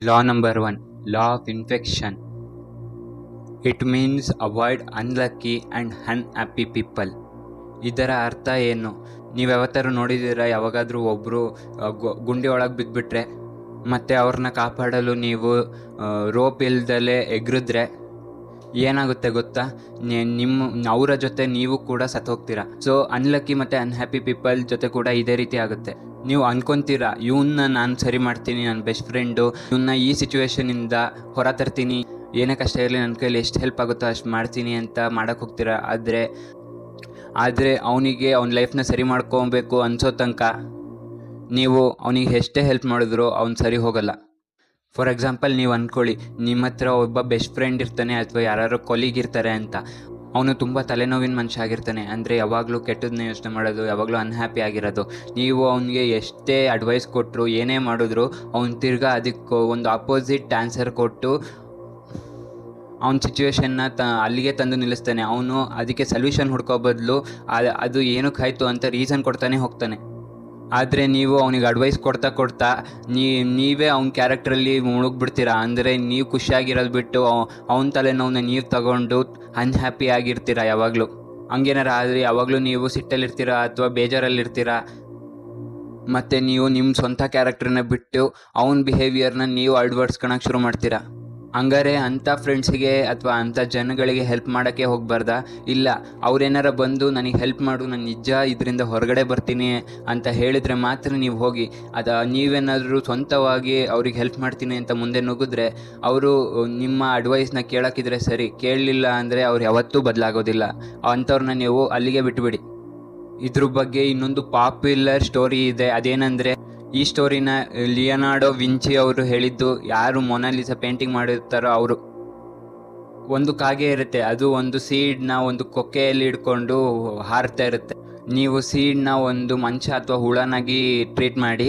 Law number 1. Law of infection. It means avoid unlucky and unhappy people. ಇದರ ಅರ್ಥ ಏನು? ನೀವು ಯಾವತ್ತಾರು ನೋಡಿದ್ದೀರಾ, ಯಾವಾಗಾದರೂ ಒಬ್ಬರು ಗುಂಡಿ ಒಳಗೆ ಬಿದ್ದುಬಿಟ್ರೆ ಮತ್ತು ಅವ್ರನ್ನ ಕಾಪಾಡಲು ನೀವು ರೋಪ್ ಇಲ್ದಲೇ ಎಗರಿದ್ರೆ ಏನಾಗುತ್ತೆ ಗೊತ್ತಾ? ಅವರ ಜೊತೆ ನೀವು ಕೂಡ ಸತ್ತೋಗ್ತೀರಾ. ಸೊ ಅನ್ಲಕ್ಕಿ ಮತ್ತು ಅನ್ಹ್ಯಾಪಿ ಪೀಪಲ್ ಜೊತೆ ಕೂಡ ಇದೇ ರೀತಿ ಆಗುತ್ತೆ. ನೀವು ಅನ್ಕೊತೀರಾ, ಇವನ್ನ ನಾನು ಸರಿ ಮಾಡ್ತೀನಿ, ನನ್ನ ಬೆಸ್ಟ್ ಫ್ರೆಂಡು, ಇವನ್ನ ಈ ಸಿಚುವೇಶನಿಂದ ಹೊರ ತರ್ತೀನಿ, ಏನೇ ಕಷ್ಟ ಇರಲಿ ನನ್ನ ಕೈಲಿ ಎಷ್ಟು ಹೆಲ್ಪ್ ಆಗುತ್ತೋ ಅಷ್ಟು ಮಾಡ್ತೀನಿ ಅಂತ ಮಾಡೋಕ್ಕೆ ಹೋಗ್ತೀರಾ. ಆದರೆ ಅವನಿಗೆ ಅವ್ನ ಲೈಫ್ನ ಸರಿ ಮಾಡ್ಕೊಬೇಕು ಅನ್ಸೋ ತನಕ ನೀವು ಅವನಿಗೆ ಎಷ್ಟೇ ಹೆಲ್ಪ್ ಮಾಡಿದ್ರು ಅವ್ನು ಸರಿ ಹೋಗಲ್ಲ. ಫಾರ್ ಎಕ್ಸಾಂಪಲ್, ನೀವು ಅಂದ್ಕೊಳ್ಳಿ, ನಿಮ್ಮ ಹತ್ರ ಒಬ್ಬ ಬೆಸ್ಟ್ ಫ್ರೆಂಡ್ ಇರ್ತಾನೆ ಅಥವಾ ಯಾರು ಕೊಲೀಗ್ ಇರ್ತಾರೆ ಅಂತ. ಅವನು ತುಂಬ ತಲೆನೋವಿನ ಮನುಷ್ಯ ಆಗಿರ್ತಾನೆ, ಅಂದರೆ ಯಾವಾಗಲೂ ಕೆಟ್ಟದನ್ನೇ ಯೋಚನೆ ಮಾಡೋದು, ಯಾವಾಗಲೂ ಅನ್ಹ್ಯಾಪಿ ಆಗಿರೋದು. ನೀವು ಅವನಿಗೆ ಎಷ್ಟೇ ಅಡ್ವೈಸ್ ಕೊಟ್ಟರು, ಏನೇ ಮಾಡಿದ್ರು ಅವ್ನು ತಿರ್ಗಾ ಅದಕ್ಕೆ ಒಂದು ಆಪೋಸಿಟ್ ಆನ್ಸರ್ ಕೊಟ್ಟು ಅವನ ಸಿಚುವೇಶನ್ನ ಅಲ್ಲಿಗೆ ತಂದು ನಿಲ್ಲಿಸ್ತಾನೆ. ಅವನು ಅದಕ್ಕೆ ಸೊಲ್ಯೂಷನ್ ಹುಡ್ಕೋ ಬದಲು ಅದು ಏನಕ್ಕಾಯ್ತು ಅಂತ ರೀಸನ್ ಕೊಡ್ತಾನೆ ಹೋಗ್ತಾನೆ. ಆದರೆ ನೀವು ಅವನಿಗೆ ಅಡ್ವೈಸ್ ಕೊಡ್ತಾ ನೀವೇ ಅವ್ನ ಕ್ಯಾರೆಕ್ಟ್ರಲ್ಲಿ ಮುಳುಗ್ಬಿಡ್ತೀರಾ. ಅಂದರೆ ನೀವು ಖುಷಿಯಾಗಿರೋದು ಬಿಟ್ಟು ಅವನ ತಲೆನೋವನ್ನ ನೀವು ತಗೊಂಡು ಅನ್ಹ್ಯಾಪಿ ಆಗಿರ್ತೀರ ಯಾವಾಗಲೂ. ಹಂಗೇನಾರ ಆದರೆ ಯಾವಾಗಲೂ ನೀವು ಸಿಟ್ಟಲ್ಲಿರ್ತೀರ ಅಥವಾ ಬೇಜಾರಲ್ಲಿರ್ತೀರ. ಮತ್ತು ನೀವು ನಿಮ್ಮ ಸ್ವಂತ ಕ್ಯಾರೆಕ್ಟ್ರನ್ನ ಬಿಟ್ಟು ಅವನ ಬಿಹೇವಿಯರ್ನ ನೀವು ಅಳವಡಿಸ್ಕೊಳಕ್ಕೆ ಶುರು ಮಾಡ್ತೀರಾ. ಹಂಗಾರೆ ಅಂಥ ಫ್ರೆಂಡ್ಸಿಗೆ ಅಥವಾ ಅಂಥ ಜನಗಳಿಗೆ ಹೆಲ್ಪ್ ಮಾಡೋಕ್ಕೆ ಹೋಗಬಾರ್ದಾ? ಇಲ್ಲ, ಅವ್ರೇನಾರ ಬಂದು ನನಗೆ ಹೆಲ್ಪ್ ಮಾಡು, ನಾನು ನಿಜ ಇದರಿಂದ ಹೊರಗಡೆ ಬರ್ತೀನಿ ಅಂತ ಹೇಳಿದರೆ ಮಾತ್ರ ನೀವು ಹೋಗಿ. ನೀವೇನಾದರೂ ಸ್ವಂತವಾಗಿ ಅವ್ರಿಗೆ ಹೆಲ್ಪ್ ಮಾಡ್ತೀನಿ ಅಂತ ಮುಂದೆ ನುಗ್ಗಿದ್ರೆ ಅವರು ನಿಮ್ಮ ಅಡ್ವೈಸ್ನ ಕೇಳೋಕ್ಕಿದ್ರೆ ಸರಿ, ಕೇಳಲಿಲ್ಲ ಅಂದರೆ ಅವ್ರು ಯಾವತ್ತೂ ಬದಲಾಗೋದಿಲ್ಲ. ಅಂಥವ್ರನ್ನ ನೀವು ಅಲ್ಲಿಗೆ ಬಿಟ್ಟುಬಿಡಿ. ಇದ್ರ ಬಗ್ಗೆ ಇನ್ನೊಂದು ಪಾಪ್ಯುಲರ್ ಸ್ಟೋರಿ ಇದೆ. ಅದೇನೆಂದರೆ, ಈ ಸ್ಟೋರಿನ ಲಿಯನಾರ್ಡೋ ವಿಂಚಿ ಅವರು ಹೇಳಿದ್ದು. ಯಾರು ಮೊನಾಲಿಸಾ ಪೇಂಟಿಂಗ್ ಮಾಡಿರ್ತಾರೋ ಅವರು. ಒಂದು ಕಾಗೆ ಇರುತ್ತೆ, ಅದು ಒಂದು ಸೀಡ್ನ ಒಂದು ಕೊಕ್ಕೆಯಲ್ಲಿ ಇಟ್ಕೊಂಡು ಹಾರ್ತಾ ಇರುತ್ತೆ. ನೀವು ಸೀಡ್ನ ಒಂದು ಮಂಚ ಅಥವಾ ಹುಳನಾಗಿ ಟ್ರೀಟ್ ಮಾಡಿ,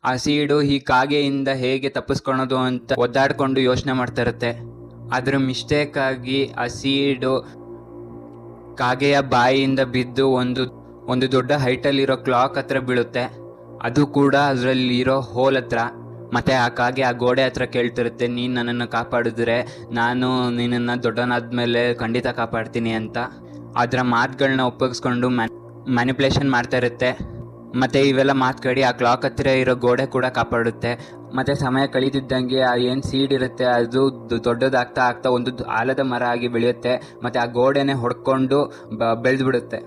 ಆ ಸೀಡು ಈ ಕಾಗೆಯಿಂದ ಹೇಗೆ ತಪ್ಪಿಸ್ಕೊಳೋದು ಅಂತ ಒದ್ದಾಡಿಕೊಂಡು ಯೋಚನೆ ಮಾಡ್ತಾ ಇರುತ್ತೆ. ಅದರ ಮಿಸ್ಟೇಕಾಗಿ ಆ ಸೀಡು ಕಾಗೆಯ ಬಾಯಿಯಿಂದ ಬಿದ್ದು ಒಂದು ದೊಡ್ಡ ಹೈಟಲ್ಲಿರೋ ಕ್ಲಾಕ್ ಹತ್ರ ಬೀಳುತ್ತೆ. ಅದು ಕೂಡ ಅದರಲ್ಲಿರೋ ಹೋಲ್ ಹತ್ರ. ಮತ್ತು ಆ ಕಾಗೆ ಆ ಗೋಡೆ ಹತ್ರ ಕೇಳ್ತಿರುತ್ತೆ, ನೀನು ನನ್ನನ್ನು ಕಾಪಾಡಿದ್ರೆ ನಾನು ನಿನ್ನನ್ನು ದೊಡ್ಡನಾದ್ಮೇಲೆ ಖಂಡಿತ ಕಾಪಾಡ್ತೀನಿ ಅಂತ. ಅದರ ಮಾತುಗಳನ್ನ ಉಪಯೋಗಿಸ್ಕೊಂಡು ಮ್ಯಾನಿಪ್ಯುಲೇಷನ್ ಮಾಡ್ತಾ ಇರುತ್ತೆ. ಮತ್ತು ಇವೆಲ್ಲ ಮಾತುಕಡಿ ಆ ಕ್ಲಾಕ್ ಹತ್ತಿರ ಇರೋ ಗೋಡೆ ಕೂಡ ಕಾಪಾಡುತ್ತೆ. ಮತ್ತು ಸಮಯ ಕಳೀತಿದ್ದಂಗೆ ಆ ಏನು ಸೀಡ್ ಇರುತ್ತೆ ಅದು ದೊಡ್ಡದಾಗ್ತಾ ಒಂದು ಆಲದ ಮರ ಆಗಿ ಬೆಳೆಯುತ್ತೆ. ಮತ್ತು ಆ ಗೋಡೆನೇ ಹೊಡ್ಕೊಂಡು ಬೆಳೆದ್ಬಿಡುತ್ತೆ.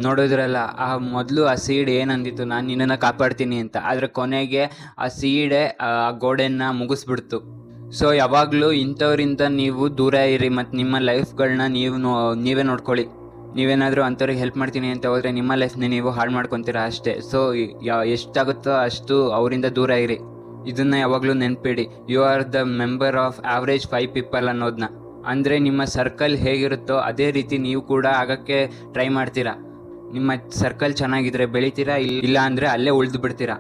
ನೋಡಿದ್ರಲ್ಲ, ಆ ಮೊದಲು ಆ ಸೀಡ್ ಏನಂದಿತ್ತು, ನಾನು ನಿನ್ನನ್ನು ಕಾಪಾಡ್ತೀನಿ ಅಂತ. ಆದರೆ ಕೊನೆಗೆ ಆ ಸೀಡೇ ಆ ಗೋಡೆಯನ್ನು ಮುಗಿಸ್ಬಿಡ್ತು. ಸೊ ಯಾವಾಗಲೂ ಇಂಥವ್ರಿಂದ ನೀವು ದೂರ ಇರಿ ಮತ್ತು ನಿಮ್ಮ ಲೈಫ್ಗಳನ್ನ ನೀವೇ ನೋಡ್ಕೊಳ್ಳಿ. ನೀವೇನಾದರೂ ಅಂಥವ್ರಿಗೆ ಹೆಲ್ಪ್ ಮಾಡ್ತೀನಿ ಅಂತ ಹೋದರೆ ನಿಮ್ಮ ಲೈಫ್ನ ನೀವು ಹಾಳು ಮಾಡ್ಕೊತೀರಾ ಅಷ್ಟೇ. ಸೊ ಎಷ್ಟಾಗುತ್ತೋ ಅಷ್ಟು ಅವರಿಂದ ದೂರ ಇರಿ. ಇದನ್ನು ಯಾವಾಗಲೂ ನೆನ್ಪಿಡಿ. You are the member of average 5 people ಅನ್ನೋದನ್ನ. ಅಂದರೆ ನಿಮ್ಮ ಸರ್ಕಲ್ ಹೇಗಿರುತ್ತೋ ಅದೇ ರೀತಿ ನೀವು ಕೂಡ ಆಗೋಕ್ಕೆ ಟ್ರೈ ಮಾಡ್ತೀರಾ. ನಿಮ್ಮ ಸರ್ಕಲ್ ಚೆನ್ನಾಗಿದ್ರೆ ಬೆಳಿತೀರಾ, ಇಲ್ಲ ಅಂದರೆ ಅಲ್ಲೇ ಉಳಿದು ಬಿಡ್ತೀರಾ.